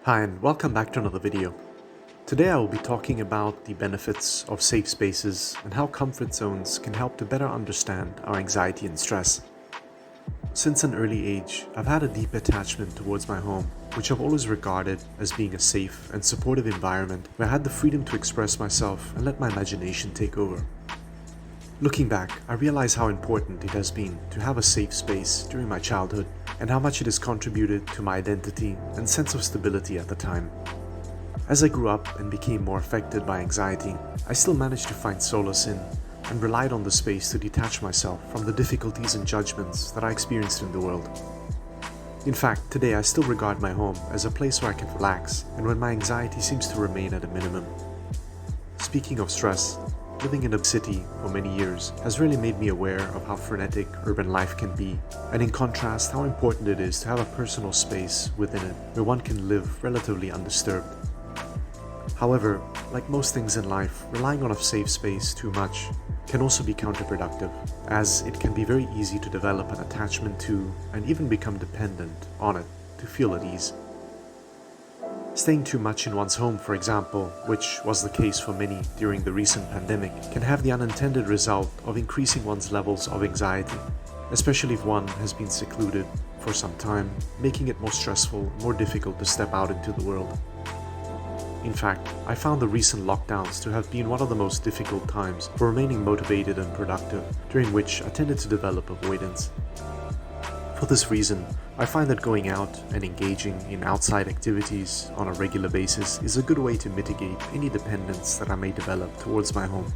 Hi and welcome back to another video. Today I will be talking about the benefits of safe spaces and how comfort zones can help to better understand our anxiety and stress. Since an early age, I've had a deep attachment towards my home, which I've always regarded as being a safe and supportive environment where I had the freedom to express myself and let my imagination take over. Looking back, I realize how important it has been to have a safe space during my childhood and how much it has contributed to my identity and sense of stability at the time. As I grew up and became more affected by anxiety, I still managed to find solace in and relied on the space to detach myself from the difficulties and judgments that I experienced in the world. In fact, today I still regard my home as a place where I can relax and when my anxiety seems to remain at a minimum. Speaking of stress, living in a city for many years has really made me aware of how frenetic urban life can be, and in contrast, how important it is to have a personal space within it where one can live relatively undisturbed. However, like most things in life, relying on a safe space too much can also be counterproductive, as it can be very easy to develop an attachment to and even become dependent on it to feel at ease. Staying too much in one's home, for example, which was the case for many during the recent pandemic, can have the unintended result of increasing one's levels of anxiety, especially if one has been secluded for some time, making it more stressful, more difficult to step out into the world. In fact, I found the recent lockdowns to have been one of the most difficult times for remaining motivated and productive, during which I tended to develop avoidance. For this reason, I find that going out and engaging in outside activities on a regular basis is a good way to mitigate any dependence that I may develop towards my home,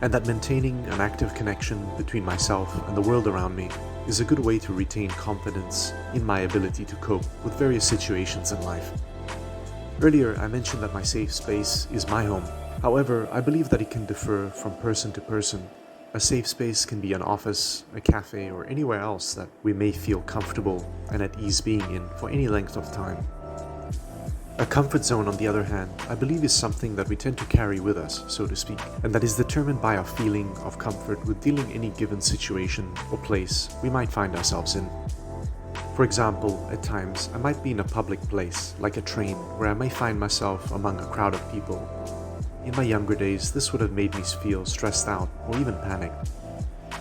and that maintaining an active connection between myself and the world around me is a good way to retain confidence in my ability to cope with various situations in life. Earlier, I mentioned that my safe space is my home. However, I believe that it can differ from person to person. A safe space can be an office, a cafe, or anywhere else that we may feel comfortable and at ease being in for any length of time. A comfort zone, on the other hand, I believe is something that we tend to carry with us, so to speak, and that is determined by our feeling of comfort with dealing any given situation or place we might find ourselves in. For example, at times I might be in a public place, like a train, where I may find myself among a crowd of people. In my younger days, this would have made me feel stressed out or even panicked.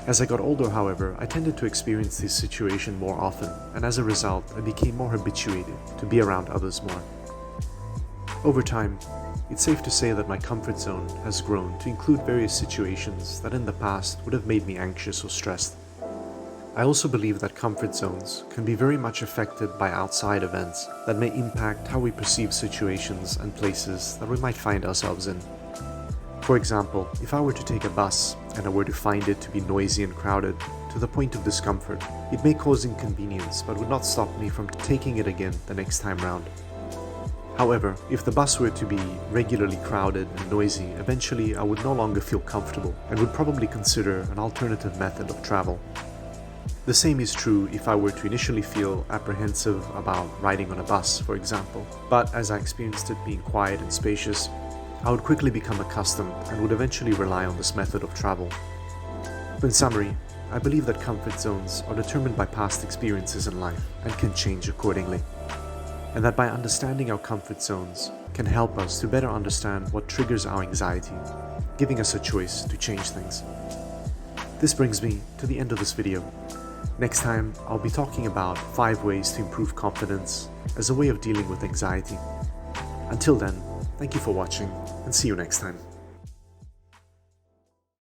As I got older, however, I tended to experience this situation more often, and as a result, I became more habituated to be around others more. Over time, it's safe to say that my comfort zone has grown to include various situations that in the past would have made me anxious or stressed. I also believe that comfort zones can be very much affected by outside events that may impact how we perceive situations and places that we might find ourselves in. For example, if I were to take a bus and I were to find it to be noisy and crowded to the point of discomfort, it may cause inconvenience but would not stop me from taking it again the next time round. However, if the bus were to be regularly crowded and noisy, eventually I would no longer feel comfortable and would probably consider an alternative method of travel. The same is true if I were to initially feel apprehensive about riding on a bus, for example, but as I experienced it being quiet and spacious, I would quickly become accustomed and would eventually rely on this method of travel. In summary, I believe that comfort zones are determined by past experiences in life and can change accordingly, and that by understanding our comfort zones can help us to better understand what triggers our anxiety, giving us a choice to change things. This brings me to the end of this video. Next time, I'll be talking about 5 ways to improve confidence as a way of dealing with anxiety. Until then, thank you for watching and see you next time.